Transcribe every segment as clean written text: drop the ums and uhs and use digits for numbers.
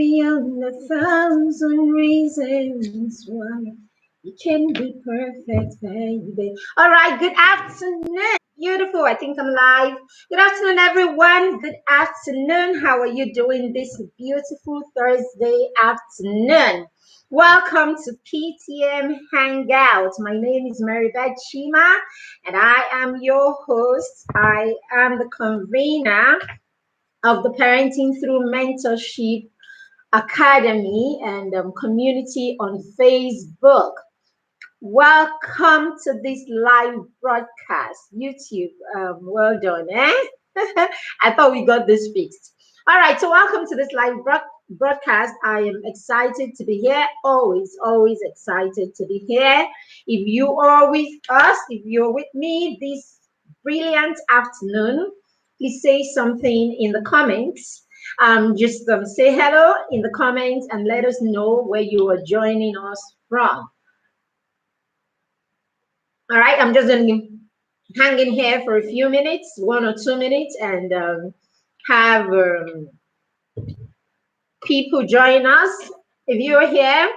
beyond 1,000 reasons why you can be perfect, baby. All right, good afternoon. Beautiful. I think I'm live. Good afternoon, everyone. Good afternoon. How are you doing this beautiful Thursday afternoon? Welcome to PTM Hangout. My name is Maribeth Chima, and I am your host. I am the convener of the Parenting Through Mentorship Academy and community on Facebook. Welcome to this live broadcast. YouTube, well done, eh? I thought we got this fixed. All right, so welcome to this live broadcast. I am excited to be here. Always excited to be here. If you are with us, if you're with me this brilliant afternoon, please say something in the comments. Just say hello in the comments and let us know where you are joining us from. All right, I'm just going to hang in here for a few minutes, 1 or 2 minutes, and have people join us. If you're here,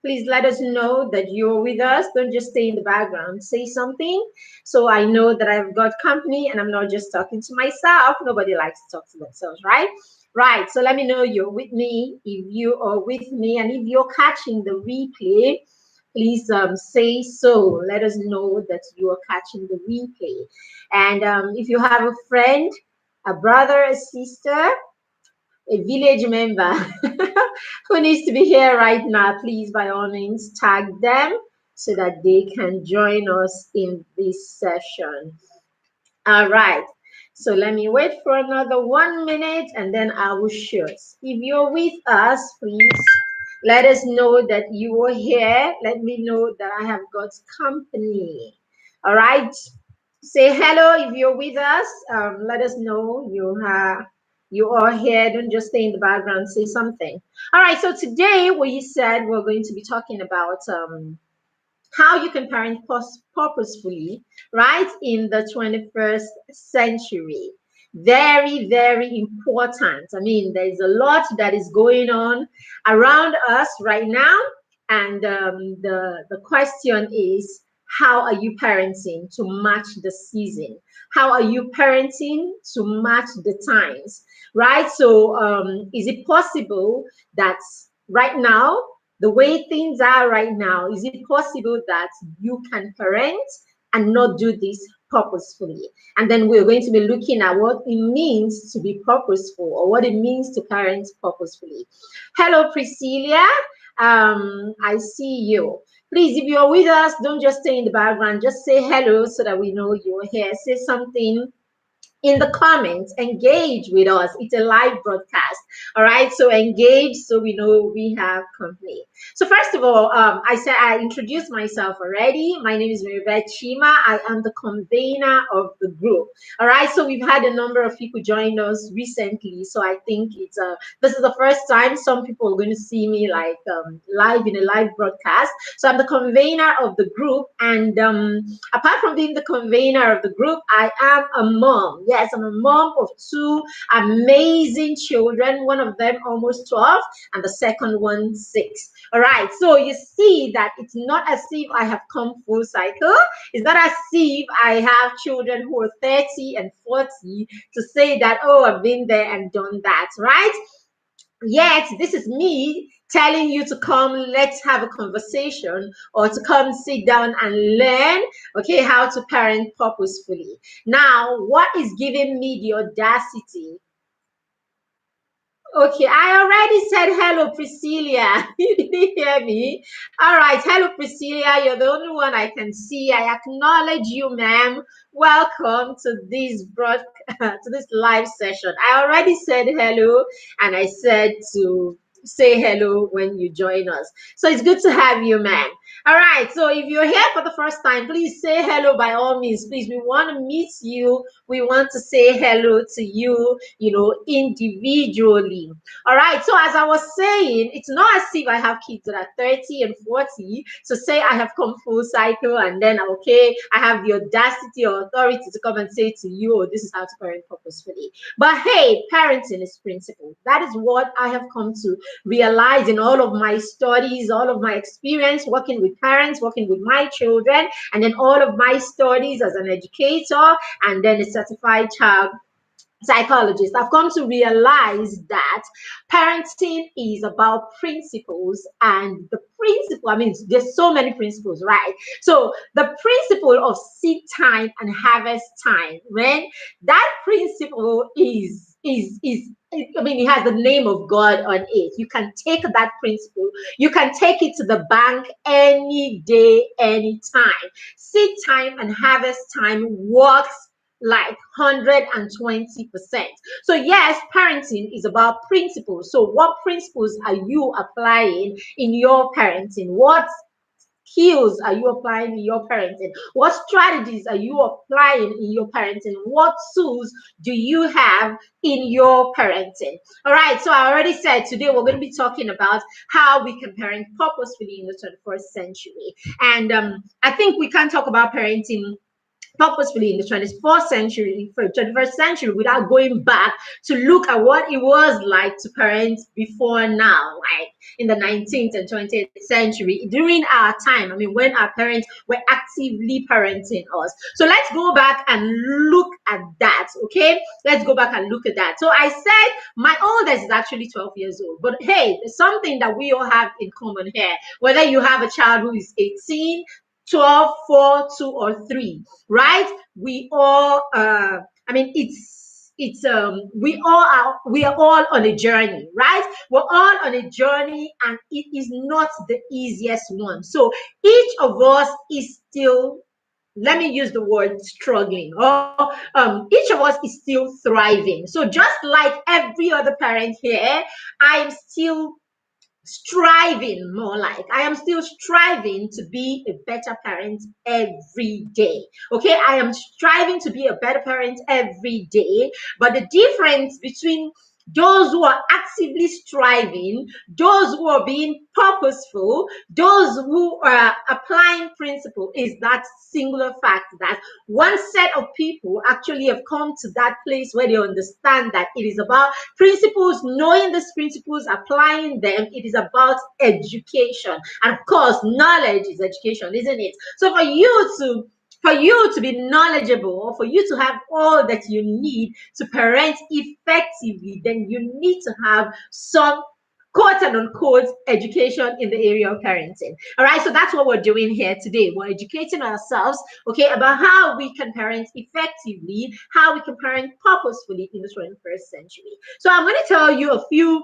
please let us know that you're with us. Don't just stay in the background. Say something so I know that I've got company and I'm not just talking to myself. Nobody likes to talk to themselves, right? Right, so let me know you're with me. If you are with me and if you're catching the replay, please say so. Let us know that you are catching the replay. And if you have a friend, a brother, a sister, a village member who needs to be here right now, please, by all means, tag them so that they can join us in this session. All right. So let me wait for another 1 minute and then I will shoot. If you're with us, please let us know that you are here. Let me know that I have got company. All right. Say hello if you're with us. Let us know you are here. Don't just stay in the background. Say something. All right. So today we said we're going to be talking about how you can parent purposefully, right, in the 21st century. Very important. I mean, there's a lot that is going on around us right now. And the question is, how are you parenting to match the season? How are you parenting to match the times, right? So is it possible that right now, the way things are right now, is it possible that you can parent and not do this purposefully? And then we're going to be looking at what it means to be purposeful or what it means to parent purposefully. Hello, Priscilla. I see you. Please, if you're with us, don't just stay in the background. Just say hello so that we know you're here. Say something in the comments, engage with us. It's a live broadcast. All right, so engage so we know we have company. So first of all, I said I introduced myself already. My name is Maribeth Chima. I am the convener of the group. All right, so we've had a number of people join us recently, so I think it's this is the first time some people are going to see me like live in a live broadcast. So I'm the convener of the group, and apart from being the convener of the group, I am a mom. Yes, I'm a mom of 2 amazing children, one of them almost 12 and the second one 6. All right, so you see that it's not as if I have come full cycle. It's not as if I have children who are 30 and 40 to say that, oh, I've been there and done that, right? Yet this is me telling you to come, let's have a conversation, or to come sit down and learn, okay, how to parent purposefully. Now, what is giving me the audacity? Okay, I already said hello, Priscilla. You didn't hear me? All right, hello, Priscilla. You're the only one I can see. I acknowledge you, ma'am. Welcome to this to this live session. I already said hello, and I said to say hello when you join us. So it's good to have you, ma'am. All right, so if you're here for the first time, please say hello by all means. Please, we want to meet you. We want to say hello to you, individually. All right, so as I was saying, it's not as if I have kids that are 30 and 40 to say I have come full cycle and then, okay, I have the audacity or authority to come and say to you, oh, this is how to parent purposefully. But hey, parenting is principle. That is what I have come to realize in all of my studies, all of my experience working with parents, working with my children, and then all of my studies as an educator and then a certified child psychologist. I've come to realize that parenting is about principles, and the principle, I mean, there's so many principles, right? So the principle of seed time and harvest time, when that principle is I mean, it has the name of God on it. You can take that principle, you can take it to the bank any day, any time. Seed time and harvest time works like 120%. So yes, parenting is about principles. So what principles are you applying in your parenting? What skills are you applying in your parenting? What strategies are you applying in your parenting? What tools do you have in your parenting? All right, so I already said today we're going to be talking about how we can parent purposefully in the 21st century. And I think we can't talk about parenting purposefully in the 21st century without going back to look at what it was like to parent before now, like in the 19th and 20th century during our time. I mean, when our parents were actively parenting us. So let's go back and look at that. Okay, let's go back and look at that. So I said my oldest is actually 12 years old, but hey, there's something that we all have in common here, whether you have a child who is 18, 12, 4, 2, or 3, right? We all, I mean, we are all on a journey, right? We're all on a journey, and it is not the easiest one. So each of us is still, let me use the word struggling, or each of us is still thriving. So just like every other parent here, I am still striving, more like I am still striving to be a better parent every day. Okay, I am striving to be a better parent every day. But the difference between those who are actively striving, those who are being purposeful, those who are applying principle, is that singular fact that one set of people actually have come to that place where they understand that it is about principles, knowing these principles, applying them. It is about education. And of course, knowledge is education, isn't it? So for you to be knowledgeable, or for you to have all that you need to parent effectively, then you need to have some quote and unquote education in the area of parenting. All right, so that's what we're doing here today. We're educating ourselves, okay, about how we can parent effectively, how we can parent purposefully in the 21st century. So I'm going to tell you a few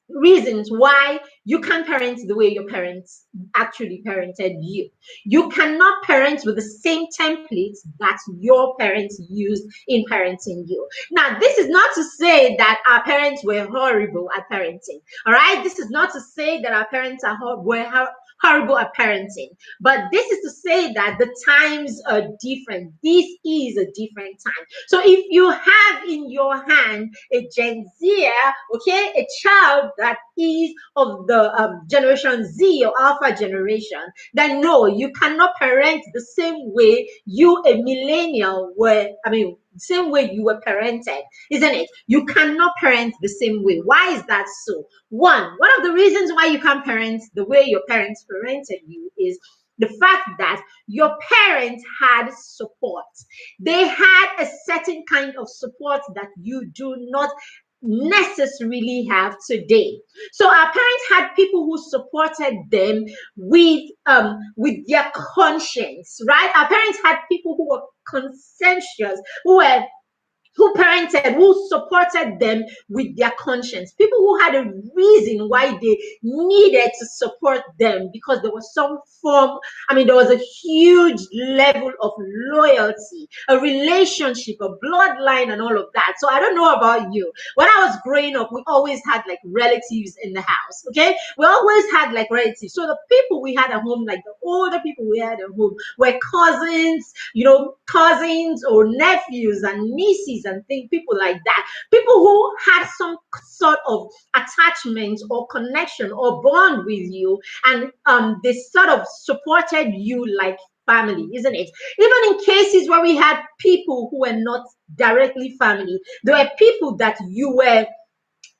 reasons why you can't parent the way your parents actually parented you. You cannot parent with the same templates that your parents used in parenting you. Now, this is not to say that our parents were horrible at parenting. All right, this is not to say that our parents were horrible at parenting, but this is to say that the times are different. This is a different time. So if you have in your hand a Gen Z, okay, a child that is of the generation Z or Alpha generation, then no, you cannot parent the same way you, a millennial, were. I mean, same way you were parented, isn't it? You cannot parent the same way. Why is that so? One of the reasons why you can't parent the way your parents parented you is the fact that your parents had support. They had a certain kind of support that you do not necessarily have today. So our parents had people who supported them with their conscience, right? Our parents had people who were conscientious, who were who parented, who supported them with their conscience, people who had a reason why they needed to support them because there was some form, I mean, there was a huge level of loyalty, a relationship, a bloodline, and all of that. So I don't know about you. When I was growing up, we always had like relatives in the house, okay? We always had like relatives. So the people we had at home, like the older people we had at home, were cousins, cousins or nephews and nieces and things, people like that. People who had some sort of attachment or connection or bond with you, and they sort of supported you like family, isn't it? Even in cases where we had people who were not directly family, there were people that you were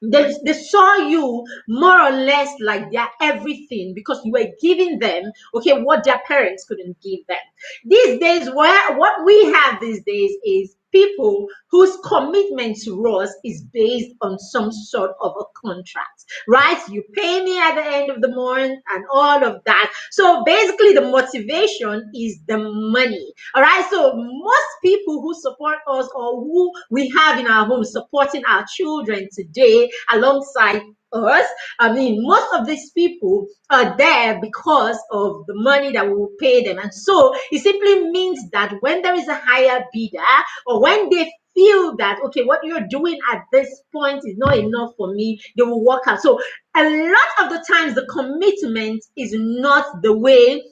they saw you more or less like their everything because you were giving them, okay, what their parents couldn't give them. These days, what we have these days is people whose commitment to us is based on some sort of a contract, right? You pay me at the end of the month and all of that. So basically, the motivation is the money. All right. So most people who support us or who we have in our home supporting our children today alongside us, I mean, most of these people are there because of the money that we will pay them. And so it simply means that when there is a higher bidder, or when they feel that, okay, what you're doing at this point is not enough for me, they will walk out. So a lot of the times the commitment is not the way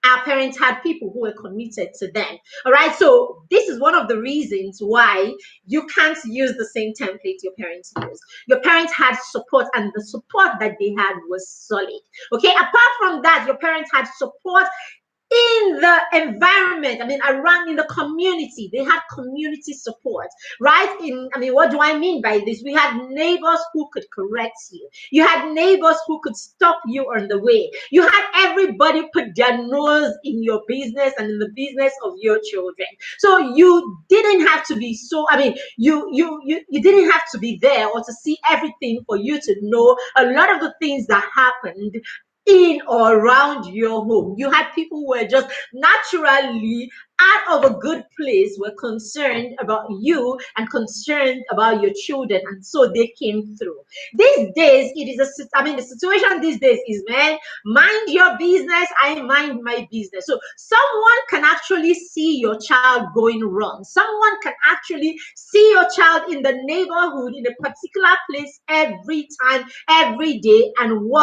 our parents had people who were committed to them. All right. So this is one of the reasons why you can't use the same template your parents used. Your parents had support, and the support that they had was solid. Okay. Apart from that, your parents had support in the environment, I mean, around in the community. They had community support, right? I mean, what do I mean by this? We had neighbors who could correct you. You had neighbors who could stop you on the way. You had everybody put their nose in your business and in the business of your children. So you didn't have to be so, I mean, you didn't have to be there or to see everything for you to know a lot of the things that happened in or around your home. You had people who were just naturally out of a good place, were concerned about you and concerned about your children, and so they came through. These days, it is I mean, the situation these days is, man, mind your business, I mind my business. So someone can actually see your child going wrong. Someone can actually see your child in the neighborhood in a particular place every time, every day, and what